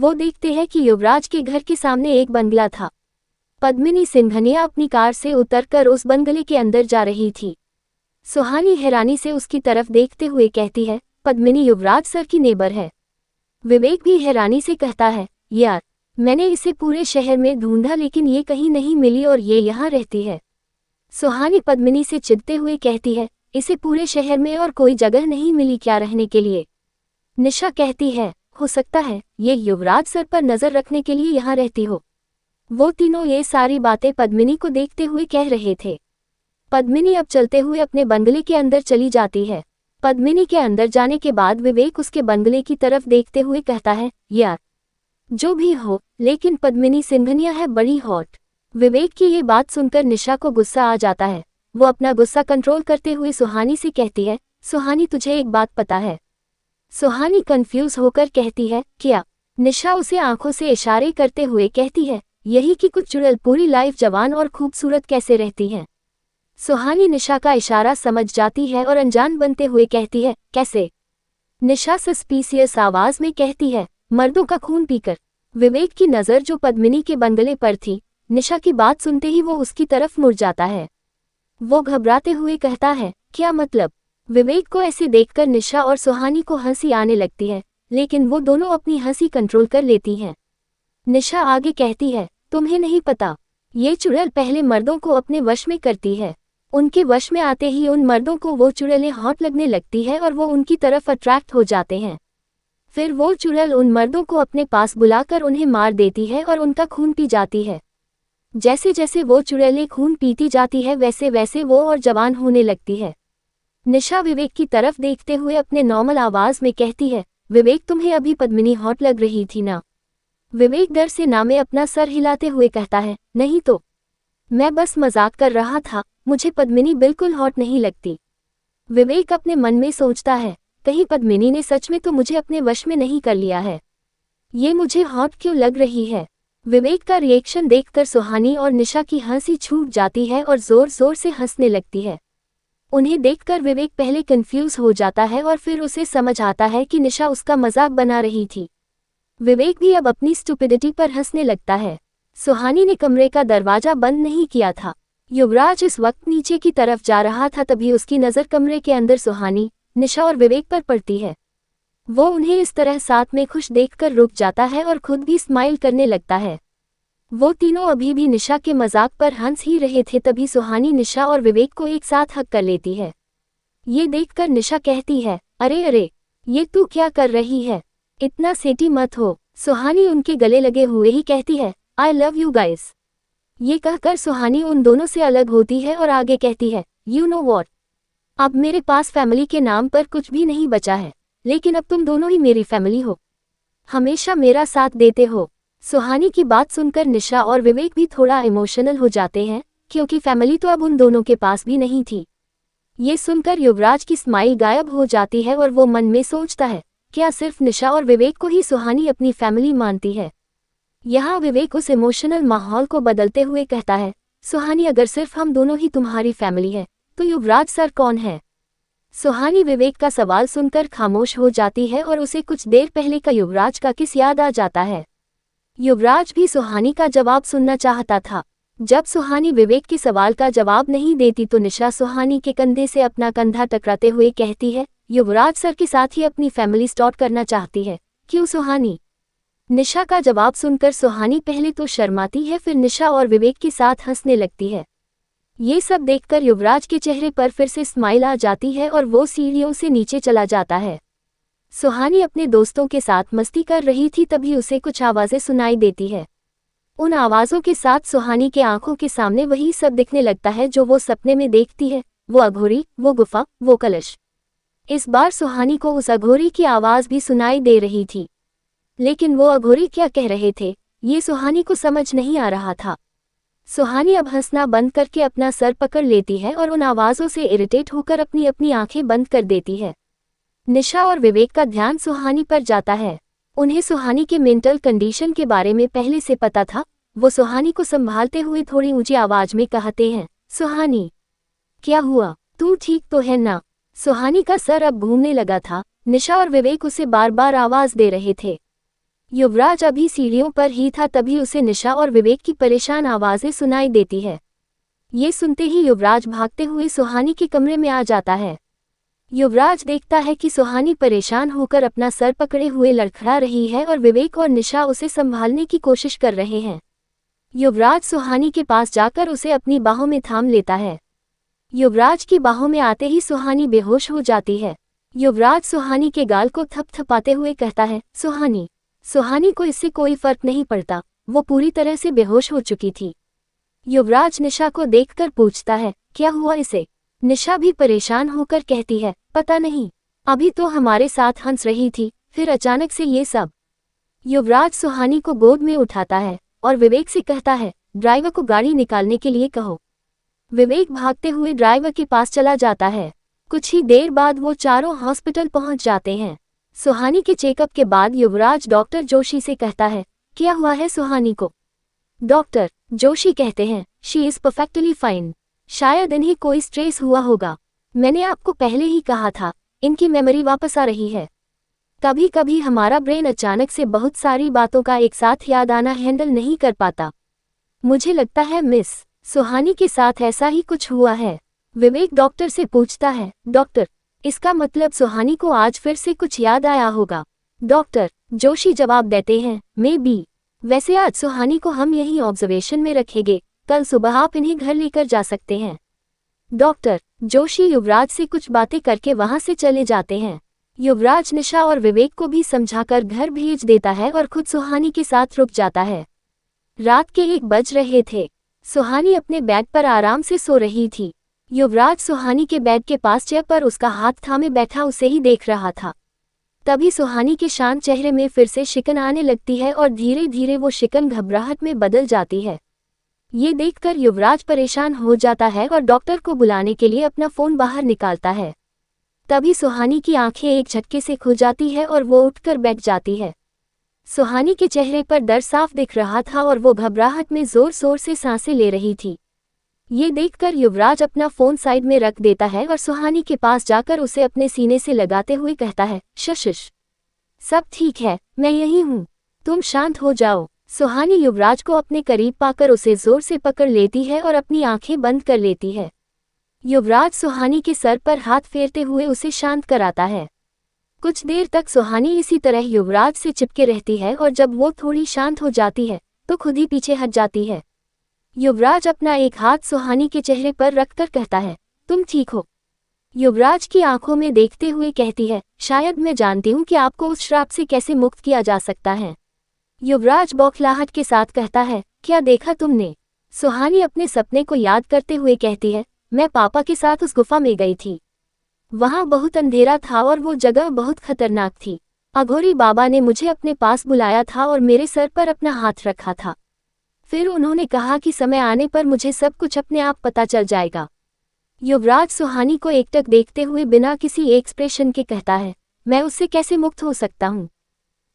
वो देखते हैं कि युवराज के घर के सामने एक बंगला था। पद्मिनी सिंघनिया अपनी कार से उतरकर उस बंगले के अंदर जा रही थी। सुहानी हैरानी से उसकी तरफ देखते हुए कहती है, पद्मिनी युवराज सर की नेबर है। विवेक भी हैरानी से कहता है, यार मैंने इसे पूरे शहर में ढूंढा लेकिन ये कहीं नहीं मिली और ये यहाँ रहती है। सुहानी पद्मिनी से चिढ़ते हुए कहती है, इसे पूरे शहर में और कोई जगह नहीं मिली क्या रहने के लिए? निशा कहती है, हो सकता है ये युवराज सर पर नजर रखने के लिए यहाँ रहती हो। वो तीनों ये सारी बातें पद्मिनी को देखते हुए कह रहे थे। पद्मिनी अब चलते हुए अपने बंगले के अंदर चली जाती है। पद्मिनी के अंदर जाने के बाद विवेक उसके बंगले की तरफ देखते हुए कहता है, यार जो भी हो लेकिन पद्मिनी सिंघनिया है बड़ी हॉट। विवेक की ये बात सुनकर निशा को गुस्सा आ जाता है। वो अपना गुस्सा कंट्रोल करते हुए सुहानी से कहती है, सुहानी तुझे एक बात पता है? सुहानी कंफ्यूज होकर कहती है, क्या? निशा उसे आंखों से इशारे करते हुए कहती है, यही कि कुछ चुड़ैल पूरी लाइफ जवान और खूबसूरत कैसे रहती हैं। सुहानी निशा का इशारा समझ जाती है और अनजान बनते हुए कहती है, कैसे? निशा सस्पीसियस आवाज में कहती है, मर्दों का खून पीकर। विवेक की नज़र जो पद्मिनी के बंगले पर थी, निशा की बात सुनते ही वो उसकी तरफ मुड़ जाता है। वो घबराते हुए कहता है, क्या मतलब? विवेक को ऐसे देखकर निशा और सुहानी को हंसी आने लगती है, लेकिन वो दोनों अपनी हंसी कंट्रोल कर लेती हैं। निशा आगे कहती है, तुम्हें नहीं पता, ये चुड़ैल पहले मर्दों को अपने वश में करती है। उनके वश में आते ही उन मर्दों को वो चुड़ैलें हॉट लगने लगती है और वो उनकी तरफ अट्रैक्ट हो जाते हैं। फिर वो चुड़ैल उन मर्दों को अपने पास बुलाकर उन्हें मार देती है और उनका खून पी जाती है। जैसे जैसे वो चुड़ैलें खून पीती जाती है वैसे वैसे वो और जवान होने लगती है। निशा विवेक की तरफ देखते हुए अपने नॉर्मल आवाज में कहती है, विवेक तुम्हें अभी पद्मिनी हॉट लग रही थी ना? विवेक डर से नामे अपना सर हिलाते हुए कहता है, नहीं तो मैं बस मजाक कर रहा था, मुझे पद्मिनी बिल्कुल हॉट नहीं लगती। विवेक अपने मन में सोचता है, कहीं पद्मिनी ने सच में तो मुझे अपने वश में नहीं कर लिया है। ये मुझे हॉट क्यों लग रही है? विवेक का रिएक्शन देखकर सुहानी और निशा की हंसी छूट जाती है और जोर जोर से हंसने लगती है। उन्हें देखकर विवेक पहले कंफ्यूज हो जाता है और फिर उसे समझ आता है कि निशा उसका मजाक बना रही थी। विवेक भी अब अपनी स्टुपिडिटी पर हंसने लगता है। सुहानी ने कमरे का दरवाजा बंद नहीं किया था। युवराज इस वक्त नीचे की तरफ जा रहा था, तभी उसकी नज़र कमरे के अंदर सुहानी, निशा और विवेक पर पड़ती है। वो उन्हें इस तरह साथ में खुश देखकर रुक जाता है और खुद भी स्माइल करने लगता है। वो तीनों अभी भी निशा के मजाक पर हंस ही रहे थे, तभी सुहानी निशा और विवेक को एक साथ हक कर लेती है। ये देखकर निशा कहती है, अरे अरे, ये तू क्या कर रही है? इतना सेटी मत हो। सुहानी उनके गले लगे हुए ही कहती है, आई लव यू गाइस। ये कहकर सुहानी उन दोनों से अलग होती है और आगे कहती है, यू नो वॉट, अब मेरे पास फैमिली के नाम पर कुछ भी नहीं बचा है, लेकिन अब तुम दोनों ही मेरी फैमिली हो, हमेशा मेरा साथ देते हो। सुहानी की बात सुनकर निशा और विवेक भी थोड़ा इमोशनल हो जाते हैं, क्योंकि फैमिली तो अब उन दोनों के पास भी नहीं थी। ये सुनकर युवराज की स्माइल गायब हो जाती है और वो मन में सोचता है, क्या सिर्फ निशा और विवेक को ही सुहानी अपनी फैमिली मानती है? यहाँ विवेक उस इमोशनल माहौल को बदलते हुए कहता है, सुहानी अगर सिर्फ हम दोनों ही तुम्हारी फैमिली है तो युवराज सर कौन है? सुहानी विवेक का सवाल सुनकर खामोश हो जाती है और उसे कुछ देर पहले का युवराज का किस याद आ जाता है। युवराज भी सुहानी का जवाब सुनना चाहता था। जब सुहानी विवेक के सवाल का जवाब नहीं देती तो निशा सुहानी के कंधे से अपना कंधा टकराते हुए कहती है, युवराज सर के साथ ही अपनी फैमिली स्टार्ट करना चाहती है, क्यों सुहानी? निशा का जवाब सुनकर सुहानी पहले तो शर्माती है, फिर निशा और विवेक के साथ हंसने लगती है। ये सब देखकर युवराज के चेहरे पर फिर से स्माइल आ जाती है और वो सीढ़ियों से नीचे चला जाता है। सुहानी अपने दोस्तों के साथ मस्ती कर रही थी, तभी उसे कुछ आवाज़ें सुनाई देती है। उन आवाज़ों के साथ सुहानी के आंखों के सामने वही सब दिखने लगता है जो वो सपने में देखती है, वो अघोरी, वो गुफा, वो कलश। इस बार सुहानी को उस अघोरी की आवाज़ भी सुनाई दे रही थी, लेकिन वो अघोरी क्या कह रहे थे ये सुहानी को समझ नहीं आ रहा था। सुहानी अब हंसना बंद करके अपना सर पकड़ लेती है और उन आवाज़ों से इरिटेट होकर अपनी अपनी आंखें बंद कर देती है। निशा और विवेक का ध्यान सुहानी पर जाता है। उन्हें सुहानी के मेंटल कंडीशन के बारे में पहले से पता था। वो सुहानी को संभालते हुए थोड़ी ऊंची आवाज में कहते हैं, सुहानी क्या हुआ, तू ठीक तो है ना? सुहानी का सर अब घूमने लगा था। निशा और विवेक उसे बार बार आवाज दे रहे थे। युवराज अभी सीढ़ियों पर ही था तभी उसे निशा और विवेक की परेशान आवाजें सुनाई देती है। ये सुनते ही युवराज भागते हुए सुहानी के कमरे में आ जाता है। युवराज देखता है कि सुहानी परेशान होकर अपना सर पकड़े हुए लड़खड़ा रही है और विवेक और निशा उसे संभालने की कोशिश कर रहे हैं। युवराज सुहानी के पास जाकर उसे अपनी बाहों में थाम लेता है। युवराज की बाहों में आते ही सुहानी बेहोश हो जाती है। युवराज सुहानी के गाल को थपथपाते हुए कहता है, सुहानी। सुहानी को इससे कोई फर्क नहीं पड़ता, वो पूरी तरह से बेहोश हो चुकी थी। युवराज निशा को देखकर पूछता है, क्या हुआ इसे? निशा भी परेशान होकर कहती है, पता नहीं, अभी तो हमारे साथ हंस रही थी, फिर अचानक से ये सब। युवराज सुहानी को गोद में उठाता है और विवेक से कहता है, ड्राइवर को गाड़ी निकालने के लिए कहो। विवेक भागते हुए ड्राइवर के पास चला जाता है। कुछ ही देर बाद वो चारों हॉस्पिटल पहुंच जाते हैं। सुहानी के चेकअप के बाद युवराज डॉक्टर जोशी से कहता है, क्या हुआ है सुहानी को? डॉक्टर जोशी कहते हैं, शी इज परफेक्टली फाइन। शायद इन्हें कोई स्ट्रेस हुआ होगा। मैंने आपको पहले ही कहा था, इनकी मेमोरी वापस आ रही है। कभी कभी हमारा ब्रेन अचानक से बहुत सारी बातों का एक साथ याद आना हैंडल नहीं कर पाता। मुझे लगता है मिस सुहानी के साथ ऐसा ही कुछ हुआ है। विवेक डॉक्टर से पूछता है, डॉक्टर, इसका मतलब सुहानी को आज फिर से कुछ याद आया होगा? डॉक्टर जोशी जवाब देते हैं, मे बी। वैसे आज सुहानी को हम यहीं ऑब्जर्वेशन में रखेंगे, कल सुबह आप इन्हें घर लेकर जा सकते हैं। डॉक्टर जोशी युवराज से कुछ बातें करके वहां से चले जाते हैं। युवराज निशा और विवेक को भी समझाकर घर भेज देता है और खुद सुहानी के साथ रुक जाता है। रात के 1 बज रहे थे। सुहानी अपने बेड पर आराम से सो रही थी। युवराज सुहानी के बेड के पास चेयर पर उसका हाथ थामे बैठा उसे ही देख रहा था। तभी सुहानी के शांत चेहरे में फिर से शिकन आने लगती है और धीरे धीरे वो शिकन घबराहट में बदल जाती है। ये देखकर युवराज परेशान हो जाता है और डॉक्टर को बुलाने के लिए अपना फोन बाहर निकालता है। तभी सुहानी की आंखें एक झटके से खुल जाती है और वो उठकर बैठ जाती है। सुहानी के चेहरे पर डर साफ दिख रहा था और वो घबराहट में जोर जोर से सांसें ले रही थी। ये देखकर युवराज अपना फोन साइड में रख देता है और सुहानी के पास जाकर उसे अपने सीने से लगाते हुए कहता है, शशिश, सब ठीक है, मैं यहीं हूँ, तुम शांत हो जाओ। सुहानी युवराज को अपने करीब पाकर उसे जोर से पकड़ लेती है और अपनी आंखें बंद कर लेती है। युवराज सुहानी के सर पर हाथ फेरते हुए उसे शांत कराता है। कुछ देर तक सुहानी इसी तरह युवराज से चिपके रहती है और जब वो थोड़ी शांत हो जाती है तो खुद ही पीछे हट जाती है। युवराज अपना एक हाथ सुहानी के चेहरे पर रखकर कहता है, तुम ठीक हो? युवराज की आंखों में देखते हुए कहती है, शायद मैं जानती हूँ कि आपको उस श्राप से कैसे मुक्त किया जा सकता है। युवराज बौखलाहट के साथ कहता है, क्या देखा तुमने? सुहानी अपने सपने को याद करते हुए कहती है, मैं पापा के साथ उस गुफा में गई थी। वहां बहुत अंधेरा था और वो जगह बहुत खतरनाक थी। अघोरी बाबा ने मुझे अपने पास बुलाया था और मेरे सर पर अपना हाथ रखा था। फिर उन्होंने कहा कि समय आने पर मुझे सब कुछ अपने आप पता चल जाएगा। युवराज सुहानी को एकटक देखते हुए बिना किसी एक्सप्रेशन के कहता है, मैं उससे कैसे मुक्त हो सकता हूँ?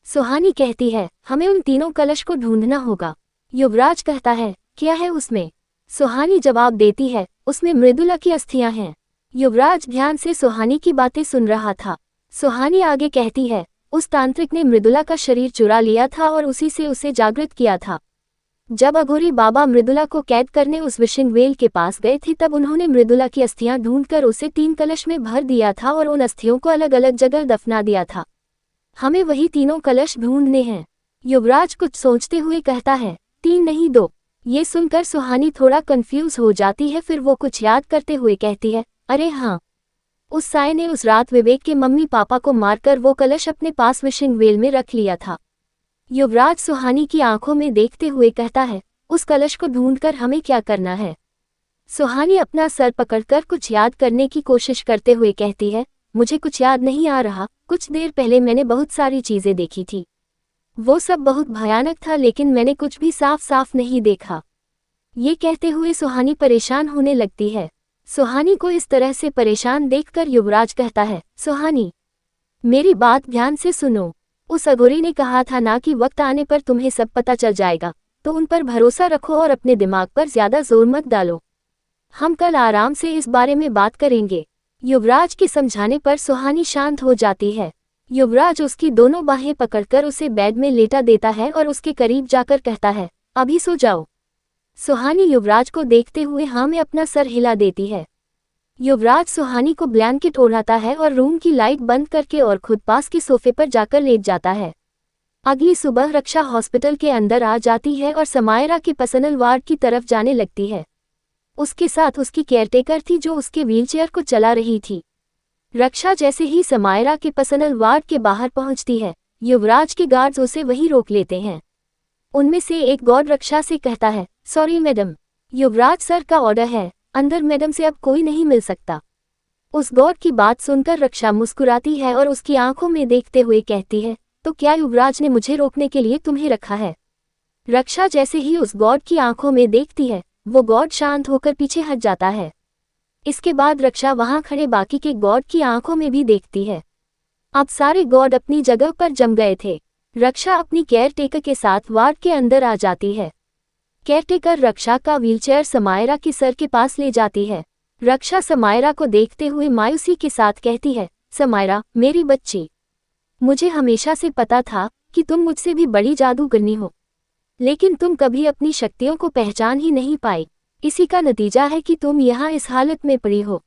सुहानी कहती है, हमें उन तीनों कलश को ढूंढना होगा। युवराज कहता है, क्या है उसमें? सुहानी जवाब देती है, उसमें मृदुला की अस्थियां हैं। युवराज ध्यान से सुहानी की बातें सुन रहा था। सुहानी आगे कहती है, उस तांत्रिक ने मृदुला का शरीर चुरा लिया था और उसी से उसे जागृत किया था। जब अघोरी बाबा मृदुला को कैद करने उस विशिंग वेल के पास गए थे तब उन्होंने मृदुला की अस्थियां ढूंढकर उसे 3 कलश में भर दिया था और उन अस्थियों को अलग अलग जगह दफना दिया था। हमें वही तीनों कलश ढूंढने हैं। युवराज कुछ सोचते हुए कहता है, 3 नहीं 2। ये सुनकर सुहानी थोड़ा कंफ्यूज हो जाती है, फिर वो कुछ याद करते हुए कहती है, अरे हाँ, उस साय ने उस रात विवेक के मम्मी पापा को मारकर वो कलश अपने पास विशिंग वेल में रख लिया था। युवराज सुहानी की आंखों में देखते हुए कहता है, उस कलश को ढूंढकर हमें क्या करना है? सुहानी अपना सर पकड़कर कुछ याद करने की कोशिश करते हुए कहती है, मुझे कुछ याद नहीं आ रहा। कुछ देर पहले मैंने बहुत सारी चीजें देखी थी। वो सब बहुत भयानक था लेकिन मैंने कुछ भी साफ साफ नहीं देखा। ये कहते हुए सुहानी परेशान होने लगती है। सुहानी को इस तरह से परेशान देखकर युवराज कहता है, सुहानी, मेरी बात ध्यान से सुनो। उस अघोरी ने कहा था ना कि वक्त आने पर तुम्हें सब पता चल जाएगा, तो उन पर भरोसा रखो और अपने दिमाग पर ज्यादा जोर मत डालो। हम कल आराम से इस बारे में बात करेंगे। युवराज के समझाने पर सुहानी शांत हो जाती है। युवराज उसकी दोनों बाहें पकड़कर उसे बेड में लेटा देता है और उसके करीब जाकर कहता है, अभी सो जाओ। सुहानी युवराज को देखते हुए हाँ में अपना सर हिला देती है। युवराज सुहानी को ब्लैंकेट ओढ़ाता है और रूम की लाइट बंद करके और खुद पास के सोफे पर जाकर लेट जाता है। अगली सुबह रक्षा हॉस्पिटल के अंदर आ जाती है और समायरा के पर्सनल वार्ड की तरफ जाने लगती है। उसके साथ उसकी केयरटेकर थी जो उसके व्हीलचेयर को चला रही थी। रक्षा जैसे ही समायरा के पर्सनल वार्ड के बाहर पहुंचती है, युवराज के गार्ड्स उसे वहीं रोक लेते हैं। उनमें से एक गार्ड रक्षा से कहता है, सॉरी मैडम, युवराज सर का ऑर्डर है, अंदर मैडम से अब कोई नहीं मिल सकता। उस गार्ड की बात सुनकर रक्षा मुस्कुराती है और उसकी आंखों में देखते हुए कहती है, तो क्या युवराज ने मुझे रोकने के लिए तुम्हें रखा है? रक्षा जैसे ही उस गार्ड की आंखों में देखती है, वो गार्ड शांत होकर पीछे हट जाता है। इसके बाद रक्षा वहां खड़े बाकी के गार्ड की आंखों में भी देखती है। अब सारे गार्ड अपनी जगह पर जम गए थे। रक्षा अपनी केयरटेकर के साथ वार्ड के अंदर आ जाती है। केयरटेकर रक्षा का व्हीलचेयर समायरा के सर के पास ले जाती है। रक्षा समायरा को देखते हुए मायूसी के साथ कहती है, समायरा मेरी बच्ची, मुझे हमेशा से पता था कि तुम मुझसे भी बड़ी जादूगरनी हो, लेकिन तुम कभी अपनी शक्तियों को पहचान ही नहीं पाई। इसी का नतीजा है कि तुम यहाँ इस हालत में पड़ी हो।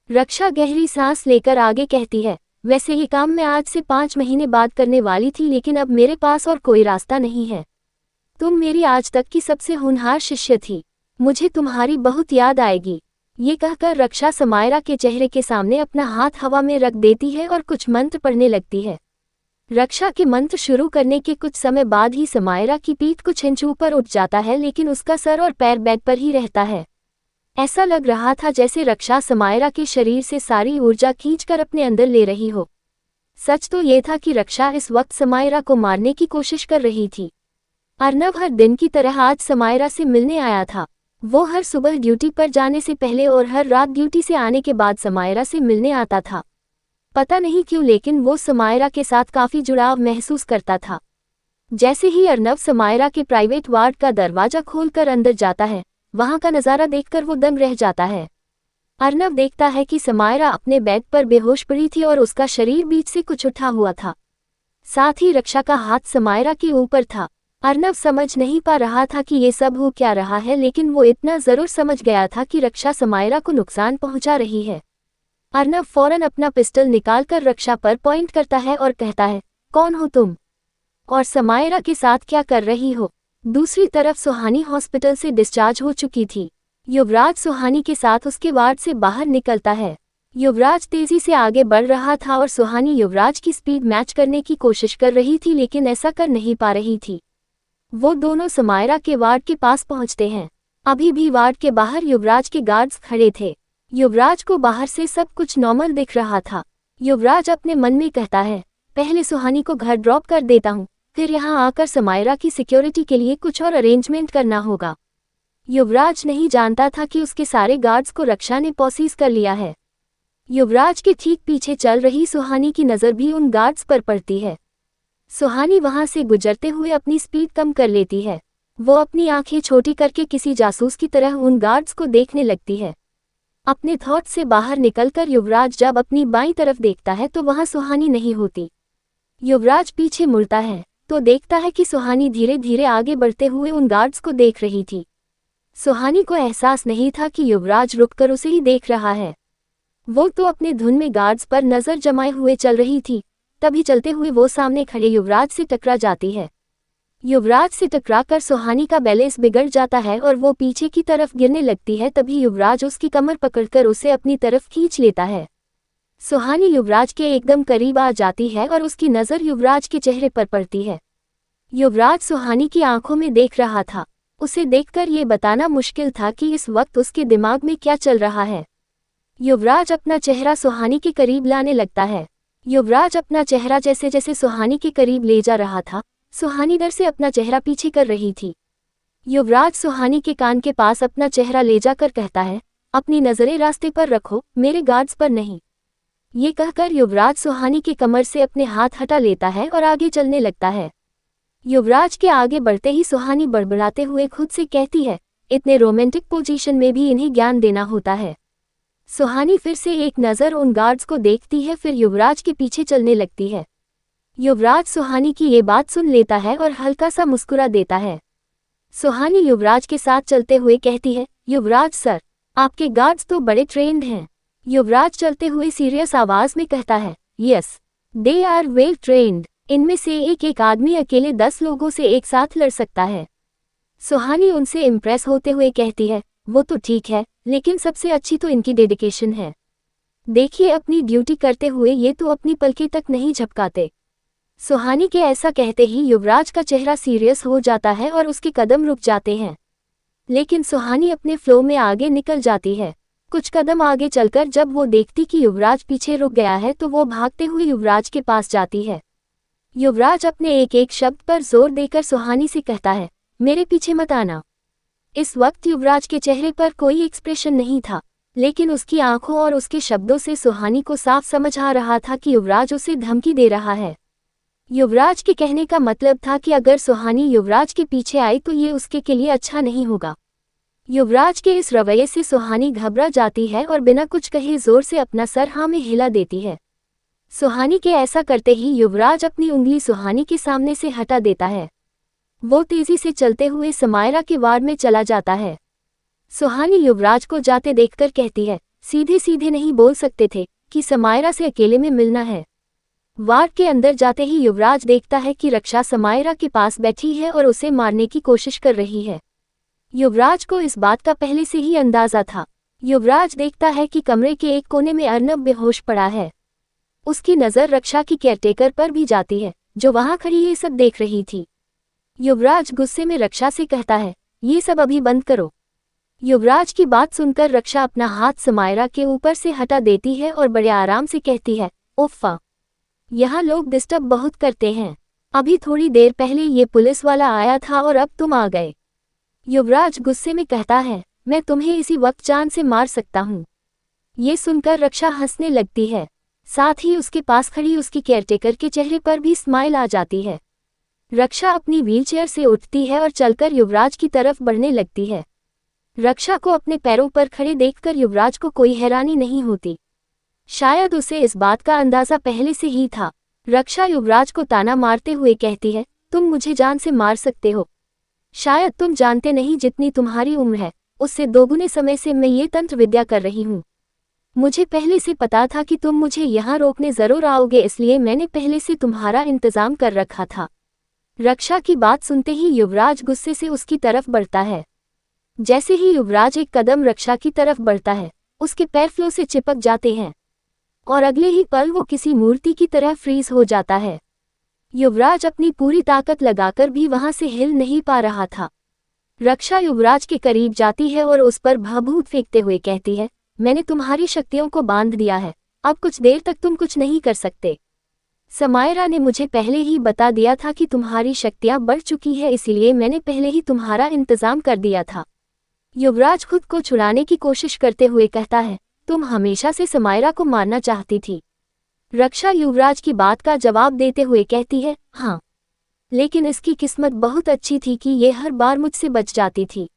रक्षा गहरी सांस लेकर आगे कहती है, वैसे ये काम मैं आज से 5 महीने बाद करने वाली थी, लेकिन अब मेरे पास और कोई रास्ता नहीं है। तुम मेरी आज तक की सबसे होनहार शिष्य थी, मुझे तुम्हारी बहुत याद आएगी। ये कहकर रक्षा समायरा के चेहरे के सामने अपना हाथ हवा में रख देती है और कुछ मंत्र पढ़ने लगती है। रक्षा के मंत्र शुरू करने के कुछ समय बाद ही समायरा की पीठ कुछ इंच ऊपर उठ जाता है, लेकिन उसका सर और पैर बेड पर ही रहता है। ऐसा लग रहा था जैसे रक्षा समायरा के शरीर से सारी ऊर्जा खींचकर अपने अंदर ले रही हो। सच तो ये था कि रक्षा इस वक्त समायरा को मारने की कोशिश कर रही थी। अर्नव हर दिन की तरह आज समायरा से मिलने आया था। वो हर सुबह ड्यूटी पर जाने से पहले और हर रात ड्यूटी से आने के बाद समायरा से मिलने आता था। पता नहीं क्यों, लेकिन वो समायरा के साथ काफी जुड़ाव महसूस करता था। जैसे ही अर्नव समायरा के प्राइवेट वार्ड का दरवाजा खोलकर अंदर जाता है, वहां का नजारा देखकर वो दंग रह जाता है। अर्नव देखता है कि समायरा अपने बेड पर बेहोश पड़ी थी और उसका शरीर बीच से कुछ उठा हुआ था। साथ ही रक्षा का हाथ समायरा के ऊपर था। अर्नव समझ नहीं पा रहा था कि ये सब हो क्या रहा है, लेकिन वो इतना जरूर समझ गया था कि रक्षा समायरा को नुकसान पहुंचा रही है। अर्नव फौरन अपना पिस्टल निकालकर रक्षा पर पॉइंट करता है और कहता है, कौन हो तुम और समायरा के साथ क्या कर रही हो? दूसरी तरफ सुहानी हॉस्पिटल से डिस्चार्ज हो चुकी थी। युवराज सुहानी के साथ उसके वार्ड से बाहर निकलता है। युवराज तेजी से आगे बढ़ रहा था और सुहानी युवराज की स्पीड मैच करने की कोशिश कर रही थी, लेकिन ऐसा कर नहीं पा रही थी। वो दोनों समायरा के वार्ड के पास पहुंचते हैं। अभी भी वार्ड के बाहर युवराज के गार्ड्स खड़े थे। युवराज को बाहर से सब कुछ नॉर्मल दिख रहा था। युवराज अपने मन में कहता है, पहले सुहानी को घर ड्रॉप कर देता हूँ, फिर यहाँ आकर समायरा की सिक्योरिटी के लिए कुछ और अरेंजमेंट करना होगा। युवराज नहीं जानता था कि उसके सारे गार्ड्स को रक्षा ने पॉसीज कर लिया है। युवराज के ठीक पीछे चल रही सुहानी की नज़र भी उन गार्ड्स पर पड़ती है। सुहानी वहां से गुजरते हुए अपनी स्पीड कम कर लेती है। वो अपनी आंखें छोटी करके किसी जासूस की तरह उन गार्ड्स को देखने लगती है। अपने थॉट से बाहर निकलकर युवराज जब अपनी बाईं तरफ देखता है तो वहां सुहानी नहीं होती। युवराज पीछे मुड़ता है तो देखता है कि सुहानी धीरे धीरे आगे बढ़ते हुए उन गार्ड्स को देख रही थी। सुहानी को एहसास नहीं था कि युवराज रुककर उसे ही देख रहा है। वो तो अपने धुन में गार्ड्स पर नजर जमाए हुए चल रही थी। तभी चलते हुए वो सामने खड़े युवराज से टकरा जाती है। युवराज से टकराकर सुहानी का बैलेंस बिगड़ जाता है और वो पीछे की तरफ गिरने लगती है। तभी युवराज उसकी कमर पकड़कर उसे अपनी तरफ खींच लेता है। सुहानी युवराज के एकदम करीब आ जाती है और उसकी नज़र युवराज के चेहरे पर पड़ती है। युवराज सुहानी की आंखों में देख रहा था। उसे देखकर ये बताना मुश्किल था कि इस वक्त उसके दिमाग में क्या चल रहा है। युवराज अपना चेहरा सुहानी के करीब लाने लगता है। युवराज अपना चेहरा जैसे जैसे सुहानी के करीब ले जा रहा था, सुहानी डर से अपना चेहरा पीछे कर रही थी। युवराज सुहानी के कान के पास अपना चेहरा ले जाकर कहता है, अपनी नज़रें रास्ते पर रखो, मेरे गार्ड्स पर नहीं। ये कहकर युवराज सुहानी के कमर से अपने हाथ हटा लेता है और आगे चलने लगता है। युवराज के आगे बढ़ते ही सुहानी बड़बड़ाते हुए खुद से कहती है, इतने रोमांटिक पोजीशन में भी इन्हें ज्ञान देना होता है। सुहानी फिर से एक नज़र उन गार्ड्स को देखती है, फिर युवराज के पीछे चलने लगती है। युवराज सुहानी की ये बात सुन लेता है और हल्का सा मुस्कुरा देता है। सुहानी युवराज के साथ चलते हुए कहती है, युवराज सर, आपके गार्ड्स तो बड़े ट्रेन्ड हैं। युवराज चलते हुए सीरियस आवाज में कहता है, yes, they are well trained. इनमें से एक आदमी अकेले 10 लोगों से एक साथ लड़ सकता है। सुहानी उनसे इम्प्रेस होते हुए कहती है, वो तो ठीक है, लेकिन सबसे अच्छी तो इनकी डेडिकेशन है। देखिए, अपनी ड्यूटी करते हुए ये तो अपनी पलकें तक नहीं झपकाते। सुहानी के ऐसा कहते ही युवराज का चेहरा सीरियस हो जाता है और उसके कदम रुक जाते हैं। लेकिन सुहानी अपने फ्लो में आगे निकल जाती है। कुछ कदम आगे चलकर जब वो देखती कि युवराज पीछे रुक गया है तो वो भागते हुए युवराज के पास जाती है। युवराज अपने एक एक शब्द पर जोर देकर सुहानी से कहता है, मेरे पीछे मत आना। इस वक्त युवराज के चेहरे पर कोई एक्सप्रेशन नहीं था, लेकिन उसकी आंखों और उसके शब्दों से सुहानी को साफ समझ आ रहा था कि युवराज उसे धमकी दे रहा है। युवराज के कहने का मतलब था कि अगर सुहानी युवराज के पीछे आई तो ये उसके लिए अच्छा नहीं होगा। युवराज के इस रवैये से सुहानी घबरा जाती है और बिना कुछ कहे जोर से अपना सर हाँ में हिला देती है। सुहानी के ऐसा करते ही युवराज अपनी उंगली सुहानी के सामने से हटा देता है। वो तेजी से चलते हुए समायरा के वार्ड में चला जाता है। सुहानी युवराज को जाते देखकर कहती है, सीधे सीधे नहीं बोल सकते थे कि समायरा से अकेले में मिलना है। वार्ड के अंदर जाते ही युवराज देखता है कि रक्षा समायरा के पास बैठी है और उसे मारने की कोशिश कर रही है। युवराज को इस बात का पहले से ही अंदाजा था। युवराज देखता है कि कमरे के एक कोने में अर्नब बेहोश पड़ा है। उसकी नज़र रक्षा की केयरटेकर पर भी जाती है, जो वहां खड़ी ये सब देख रही थी। युवराज गुस्से में रक्षा से कहता है, ये सब अभी बंद करो। युवराज की बात सुनकर रक्षा अपना हाथ समायरा के ऊपर से हटा देती है और बड़े आराम से कहती है, उफ़्फ़ा, यहाँ लोग डिस्टर्ब बहुत करते हैं। अभी थोड़ी देर पहले ये पुलिस वाला आया था और अब तुम आ गए। युवराज गुस्से में कहता है, मैं तुम्हें इसी वक्त जान से मार सकता हूँ। ये सुनकर रक्षा हंसने लगती है। साथ ही उसके पास खड़ी उसकी केयरटेकर के चेहरे पर भी स्माइल आ जाती है। रक्षा अपनी व्हीलचेयर से उठती है और चलकर युवराज की तरफ बढ़ने लगती है। रक्षा को अपने पैरों पर खड़े देखकर युवराज को कोई हैरानी नहीं होती। शायद उसे इस बात का अंदाजा पहले से ही था। रक्षा युवराज को ताना मारते हुए कहती है, तुम मुझे जान से मार सकते हो। शायद तुम जानते नहीं, जितनी तुम्हारी उम्र है उससे दोगुने समय से मैं ये तंत्र विद्या कर रही हूँ। मुझे पहले से पता था कि तुम मुझे यहाँ रोकने जरूर आओगे, इसलिए मैंने पहले से तुम्हारा इंतजाम कर रखा था। रक्षा की बात सुनते ही युवराज गुस्से से उसकी तरफ बढ़ता है। जैसे ही युवराज एक कदम रक्षा की तरफ बढ़ता है, उसके पैर फ्लो से चिपक जाते हैं और अगले ही पल वो किसी मूर्ति की तरह फ्रीज हो जाता है। युवराज अपनी पूरी ताकत लगाकर भी वहां से हिल नहीं पा रहा था। रक्षा युवराज के करीब जाती है और उस पर भाभूत फेंकते हुए कहती है, मैंने तुम्हारी शक्तियों को बांध दिया है, अब कुछ देर तक तुम कुछ नहीं कर सकते। समायरा ने मुझे पहले ही बता दिया था कि तुम्हारी शक्तियां बढ़ चुकी है, इसीलिए मैंने पहले ही तुम्हारा इंतजाम कर दिया था। युवराज खुद को छुड़ाने की कोशिश करते हुए कहता है, तुम हमेशा से समायरा को मारना चाहती थी। रक्षा युवराज की बात का जवाब देते हुए कहती है, हाँ, लेकिन इसकी किस्मत बहुत अच्छी थी कि ये हर बार मुझसे बच जाती थी।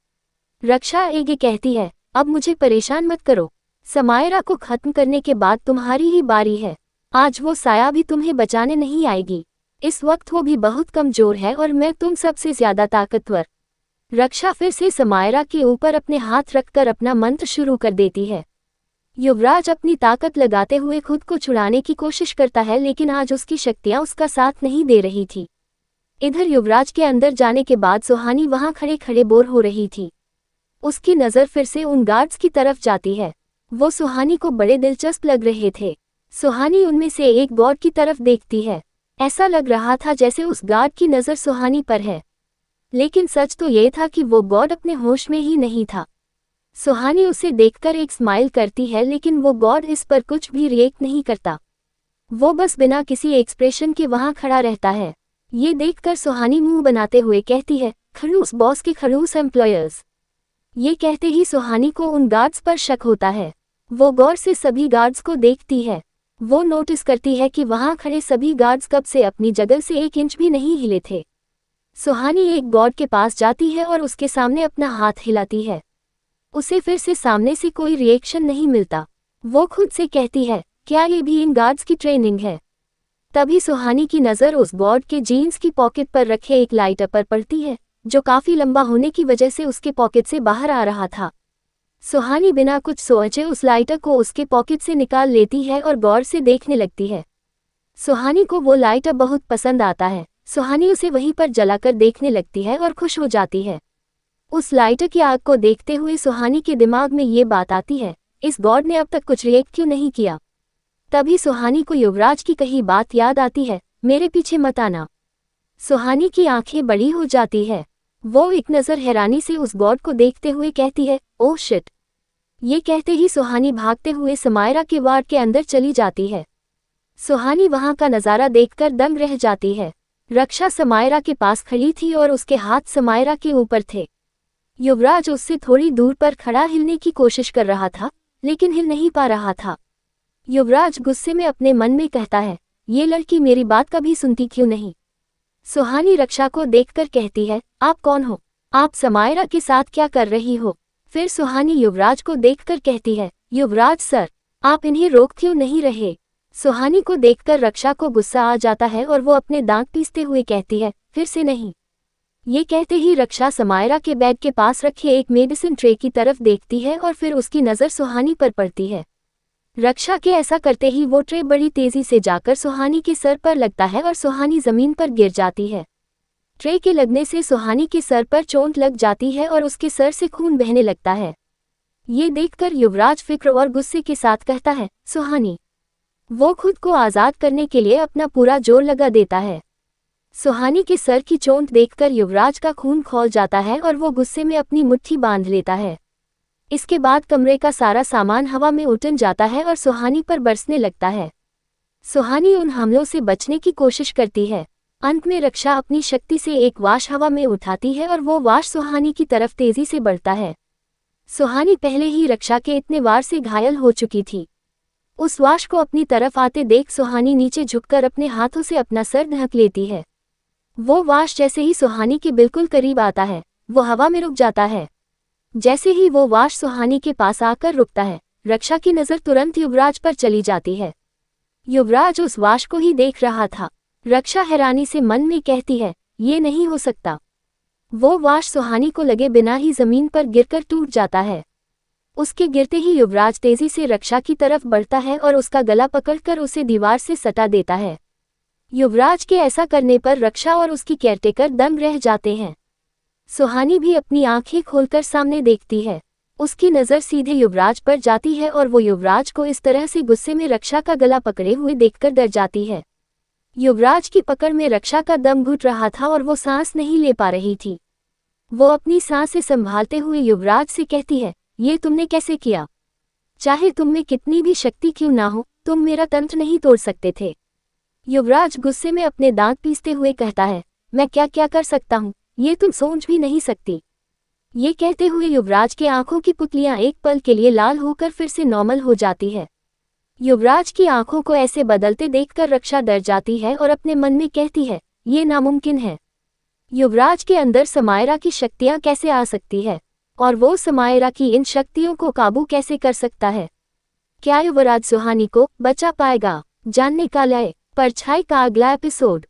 रक्षा आगे कहती है, अब मुझे परेशान मत करो। समायरा को खत्म करने के बाद तुम्हारी ही बारी है। आज वो साया भी तुम्हें बचाने नहीं आएगी। इस वक्त वो भी बहुत कमजोर है और मैं तुम सबसे ज्यादा ताकतवर। रक्षा फिर से समायरा के ऊपर अपने हाथ रखकर अपना मंत्र शुरू कर देती है। युवराज अपनी ताकत लगाते हुए खुद को छुड़ाने की कोशिश करता है, लेकिन आज उसकी शक्तियां उसका साथ नहीं दे रही थी। इधर युवराज के अंदर जाने के बाद सुहानी वहां खड़े खड़े बोर हो रही थी। उसकी नज़र फिर से उन गार्ड्स की तरफ जाती है। वो सुहानी को बड़े दिलचस्प लग रहे थे। सुहानी उनमें से एक गार्ड की तरफ देखती है। ऐसा लग रहा था जैसे उस गार्ड की नज़र सुहानी पर है, लेकिन सच तो ये था कि वो गार्ड अपने होश में ही नहीं था। सुहानी उसे देखकर एक स्माइल करती है, लेकिन वो गार्ड इस पर कुछ भी रिएक्ट नहीं करता। वो बस बिना किसी एक्सप्रेशन के वहां खड़ा रहता है। ये देखकर सुहानी मुंह बनाते हुए कहती है, खड़ूस बॉस के खड़ूस एम्प्लॉयर्स। ये कहते ही सुहानी को उन गार्ड्स पर शक होता है। वो गौर से सभी गार्ड्स को देखती है। वो नोटिस करती है कि वहां खड़े सभी गार्ड्स कब से अपनी जगह से 1 इंच भी नहीं हिले थे। सुहानी एक गार्ड के पास जाती है और उसके सामने अपना हाथ हिलाती है। उसे फिर से सामने से कोई रिएक्शन नहीं मिलता। वो खुद से कहती है, क्या ये भी इन गार्ड्स की ट्रेनिंग है? तभी सुहानी की नज़र उस बोर्ड के जीन्स की पॉकेट पर रखे एक लाइटर पर पड़ती है, जो काफ़ी लंबा होने की वजह से उसके पॉकेट से बाहर आ रहा था। सुहानी बिना कुछ सोचे उस लाइटर को उसके पॉकेट से निकाल लेती है और गौर से देखने लगती है। सुहानी को वो लाइटर बहुत पसंद आता है। सुहानी उसे वहीं पर जलाकर देखने लगती है और खुश हो जाती है। उस लाइटर की आग को देखते हुए सुहानी के दिमाग में ये बात आती है, इस गॉड ने अब तक कुछ रिएक्ट क्यों नहीं किया। तभी सुहानी को युवराज की कही बात याद आती है, मेरे पीछे मत आना। सुहानी की आंखें बड़ी हो जाती है। वो एक नज़र हैरानी से उस गॉड को देखते हुए कहती है, ओह शिट। ये कहते ही सुहानी भागते हुए समायरा के वार्ड के अंदर चली जाती है। सुहानी वहां का नज़ारा देखकर दंग रह जाती है। रक्षा समायरा के पास खड़ी थी और उसके हाथ समायरा के ऊपर थे। युवराज उससे थोड़ी दूर पर खड़ा हिलने की कोशिश कर रहा था, लेकिन हिल नहीं पा रहा था। युवराज गुस्से में अपने मन में कहता है, ये लड़की मेरी बात कभी सुनती क्यों नहीं। सुहानी रक्षा को देखकर कहती है, आप कौन हो? आप समायरा के साथ क्या कर रही हो? फिर सुहानी युवराज को देखकर कहती है, युवराज सर, आप इन्हें रोक क्यों नहीं रहे? सुहानी को देखकर रक्षा को गुस्सा आ जाता है और वो अपने दांत पीसते हुए कहती है, फिर से नहीं। ये कहते ही रक्षा समायरा के बैग के पास रखे एक मेडिसिन ट्रे की तरफ देखती है और फिर उसकी नज़र सुहानी पर पड़ती है। रक्षा के ऐसा करते ही वो ट्रे बड़ी तेजी से जाकर सुहानी के सर पर लगता है और सुहानी जमीन पर गिर जाती है। ट्रे के लगने से सुहानी के सर पर चोट लग जाती है और उसके सर से खून बहने लगता है। ये देखकर युवराज फिक्र और गुस्से के साथ कहता है, सुहानी। वो खुद को आज़ाद करने के लिए अपना पूरा जोर लगा देता है। सुहानी के सर की चोट देखकर युवराज का खून खौल जाता है और वो गुस्से में अपनी मुट्ठी बांध लेता है। इसके बाद कमरे का सारा सामान हवा में उठन जाता है और सुहानी पर बरसने लगता है। सुहानी उन हमलों से बचने की कोशिश करती है। अंत में रक्षा अपनी शक्ति से एक वाश हवा में उठाती है और वो वाश सुहानी की तरफ तेजी से बढ़ता है। सुहानी पहले ही रक्षा के इतने वार से घायल हो चुकी थी। उस वाश को अपनी तरफ आते देख सुहानी नीचे झुककर अपने हाथों से अपना सर ढक लेती है। वो वाश जैसे ही सुहानी के बिल्कुल करीब आता है, वो हवा में रुक जाता है। जैसे ही वो वाश सुहानी के पास आकर रुकता है, रक्षा की नज़र तुरंत युवराज पर चली जाती है। युवराज उस वाश को ही देख रहा था। रक्षा हैरानी से मन में कहती है, ये नहीं हो सकता। वो वाश सुहानी को लगे बिना ही जमीन पर गिरकर टूट जाता है। उसके गिरते ही युवराज तेजी से रक्षा की तरफ बढ़ता है और उसका गला पकड़कर उसे दीवार से सटा देता है। युवराज के ऐसा करने पर रक्षा और उसकी केयरटेकर दंग रह जाते हैं। सुहानी भी अपनी आंखें खोलकर सामने देखती है। उसकी नज़र सीधे युवराज पर जाती है और वो युवराज को इस तरह से गुस्से में रक्षा का गला पकड़े हुए देखकर डर जाती है। युवराज की पकड़ में रक्षा का दम घुट रहा था और वो सांस नहीं ले पा रही थी। वो अपनी सांसें संभालते हुए युवराज से कहती है, ये तुमने कैसे किया? चाहे तुम में कितनी भी शक्ति क्यों ना हो, तुम मेरा तंत्र नहीं तोड़ सकते थे। युवराज गुस्से में अपने दांत पीसते हुए कहता है, मैं क्या क्या कर सकता हूँ, ये तुम सोच भी नहीं सकती। ये कहते हुए युवराज के आंखों की पुतलियां एक पल के लिए लाल होकर फिर से नॉर्मल हो जाती है। युवराज की आंखों को ऐसे बदलते देखकर रक्षा डर जाती है और अपने मन में कहती है, ये नामुमकिन है। युवराज के अंदर समायरा की शक्तियां कैसे आ सकती है और वो समायरा की इन शक्तियों को काबू कैसे कर सकता है? क्या युवराज सुहानी को बचा पाएगा? जानने का लय परछाई का अगला एपिसोड।